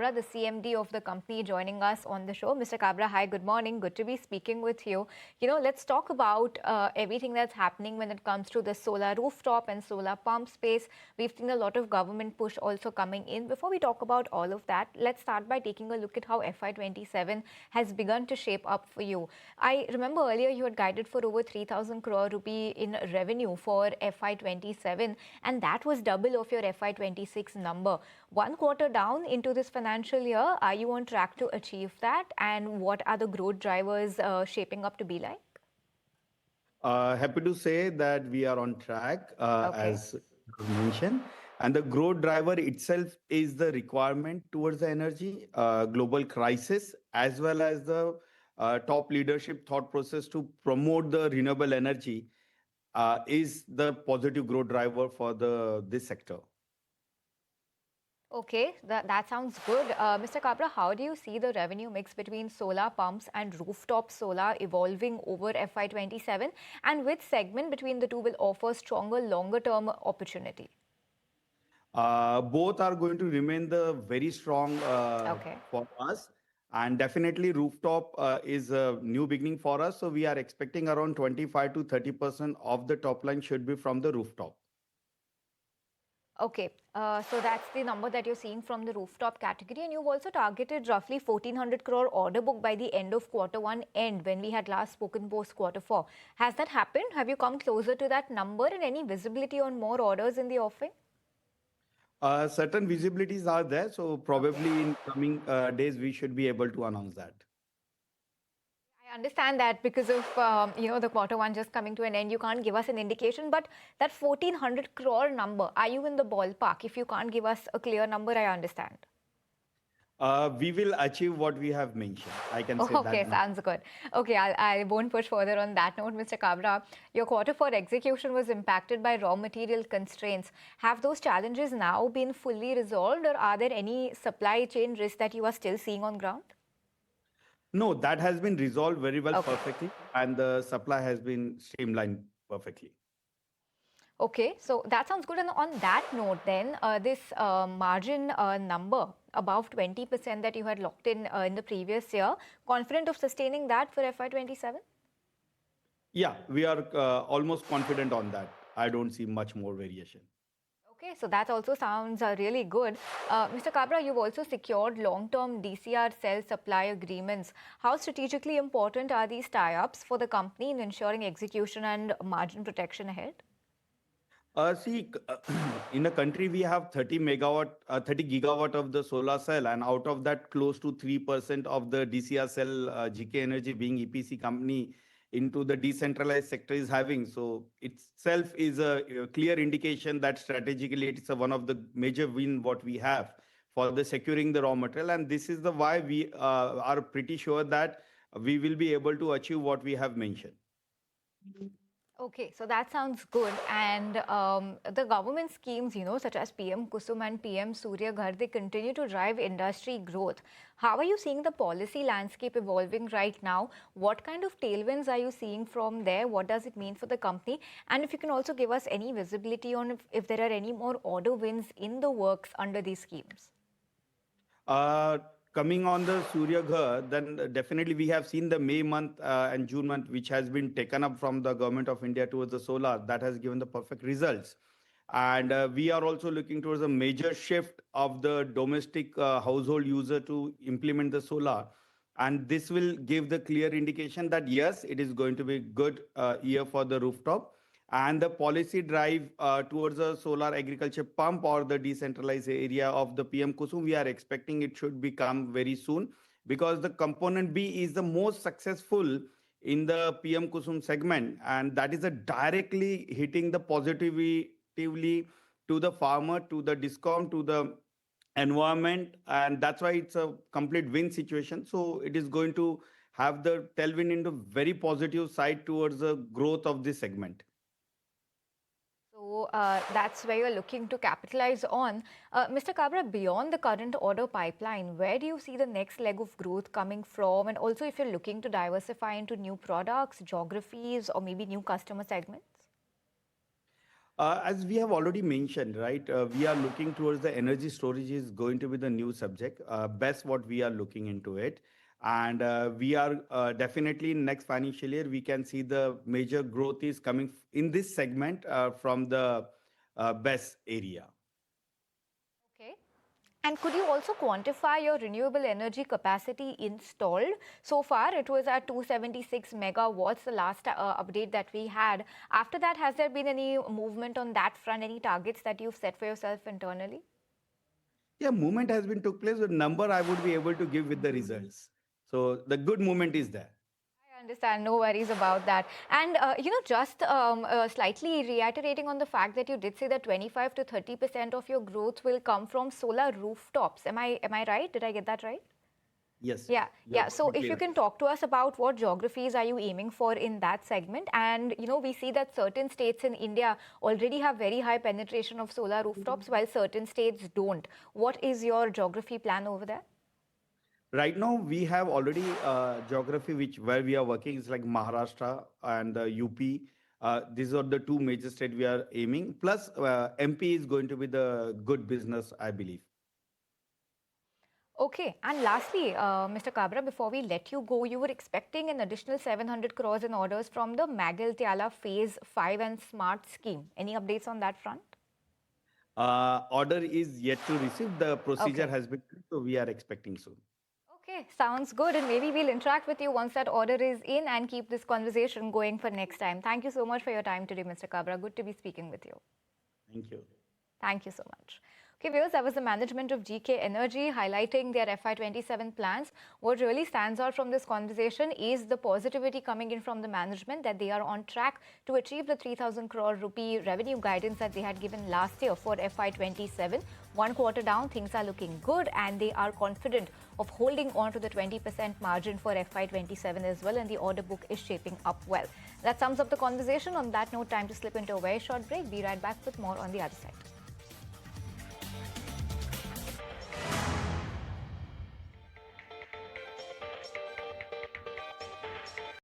Kabra, the CMD of the company, joining us on the show. Mr. Kabra, hi, good morning. Good to be speaking with you. Let's talk about everything that's happening when it comes to the solar rooftop and solar pump space. We've seen a lot of government push also coming in. Before we talk about all of that, let's start by taking a look at how FY27 has begun to shape up for you. I remember earlier you had guided for over 3,000 crore rupee in revenue for FY27, and that was double of your FY26 number. One quarter down into this financial year, are you on track to achieve that? And what are the growth drivers shaping up to be like? Happy to say that we are on track, Okay. as mentioned. And the growth driver itself is the requirement towards the energy, global crisis, as well as the top leadership thought process to promote the renewable energy is the positive growth driver for this sector. Okay, that sounds good. Mr. Kabra, how do you see the revenue mix between solar pumps and rooftop solar evolving over FY27? And which segment between the two will offer stronger, longer term opportunity? Both are going to remain the very strong Okay. for us. And definitely rooftop is a new beginning for us. So we are expecting around 25 to 30% of the top line should be from the rooftop. Okay, so that's the number that you're seeing from the rooftop category, and you've also targeted roughly 1,400 crore order book by the end of quarter 1 end when we had last spoken post quarter 4. Has that happened? Have you come closer to that number and any visibility on more orders in the offing? Certain visibilities are there. So Okay. probably in coming days, we should be able to announce that. I understand that because of the quarter 1 just coming to an end, you can't give us an indication. But that 1,400 crore number, are you in the ballpark? If you can't give us a clear number, I understand. We will achieve what we have mentioned. I can say Okay, that now. sounds good. Okay, I won't push further on that note, Mr. Kabra. Your quarter 4 execution was impacted by raw material constraints. Have those challenges now been fully resolved, or are there any supply chain risks that you are still seeing on ground? No, that has been resolved very well, Okay. perfectly, and the supply has been streamlined perfectly. Okay, so that sounds good. And on that note, then, this margin number above 20% that you had locked in the previous year, confident of sustaining that for FY27? Yeah, we are almost confident on that. I don't see much more variation. Okay, so that also sounds really good. Mr. Kabra, you've also secured long-term DCR cell supply agreements. How strategically important are these tie-ups for the company in ensuring execution and margin protection ahead? In a country, we have 30 gigawatt of the solar cell, and out of that, close to 3% of the DCR cell, GK Energy being EPC company into the decentralized sector is having. So itself is a clear indication that strategically it's one of the major win what we have for the securing the raw material. And this is the why we are pretty sure that we will be able to achieve what we have mentioned. Okay, so that sounds good. And the government schemes, such as PM Kusum and PM Surya Ghar, they continue to drive industry growth. How are you seeing the policy landscape evolving right now? What kind of tailwinds are you seeing from there? What does it mean for the company? And if you can also give us any visibility on if there are any more order wins in the works under these schemes. Uh, Coming on the Surya Ghar, then definitely we have seen the May month and June month, which has been taken up from the government of India towards the solar. That has given the perfect results. And we are also looking towards a major shift of the domestic household user to implement the solar. And this will give the clear indication that yes, it is going to be good year for the rooftop. And the policy drive towards a solar agriculture pump or the decentralized area of the PM Kusum, we are expecting it should become very soon, because the component B is the most successful in the PM Kusum segment, and that is a directly hitting the positively to the farmer, to the discount, to the environment, and that's why it's a complete win situation. So it is going to have the tailwind into very positive side towards the growth of this segment. So that's where you're looking to capitalize on. Mr. Kabra, beyond the current order pipeline, where do you see the next leg of growth coming from? And also, if you're looking to diversify into new products, geographies, or maybe new customer segments? As we have already mentioned, right, we are looking towards the energy storage is going to be the new subject. Best what we are looking into it. And we are definitely in next financial year, we can see the major growth is coming in this segment from the best area. Okay. And could you also quantify your renewable energy capacity installed? So far, it was at 276 megawatts, the last update that we had. After that, has there been any movement on that front, any targets that you've set for yourself internally? Yeah, movement has been took place. The number I would be able to give with the results. So the good movement is there. I understand, no worries about that. And just slightly reiterating on the fact that you did say that 25 to 30% of your growth will come from solar rooftops. Am I right? Did I get that right? Yes, Yeah, you're yeah. So perfectly if you right. can talk to us about what geographies are you aiming for in that segment? And we see that certain states in India already have very high penetration of solar rooftops, while certain states don't. What is your geography plan over there? Right now, we have already geography which where we are working is like Maharashtra and UP. These are the two major states we are aiming. Plus, MP is going to be the good business, I believe. Okay, and lastly, Mr. Kabra, before we let you go, you were expecting an additional 700 crores in orders from the Magal Tiala Phase 5 and Smart scheme. Any updates on that front? Order is yet to receive. The procedure Okay. has been, so we are expecting soon. Okay, sounds good. And maybe we'll interact with you once that order is in and keep this conversation going for next time. Thank you so much for your time today, Mr. Kabra. Good to be speaking with you. Thank you. Thank you so much. Okay, viewers, that was the management of GK Energy highlighting their FY27 plans. What really stands out from this conversation is the positivity coming in from the management that they are on track to achieve the 3,000 crore rupee revenue guidance that they had given last year for FY27. One quarter down, things are looking good and they are confident of holding on to the 20% margin for FY27 as well, and the order book is shaping up well. That sums up the conversation. On that note, time to slip into a very short break. Be right back with more on the other side.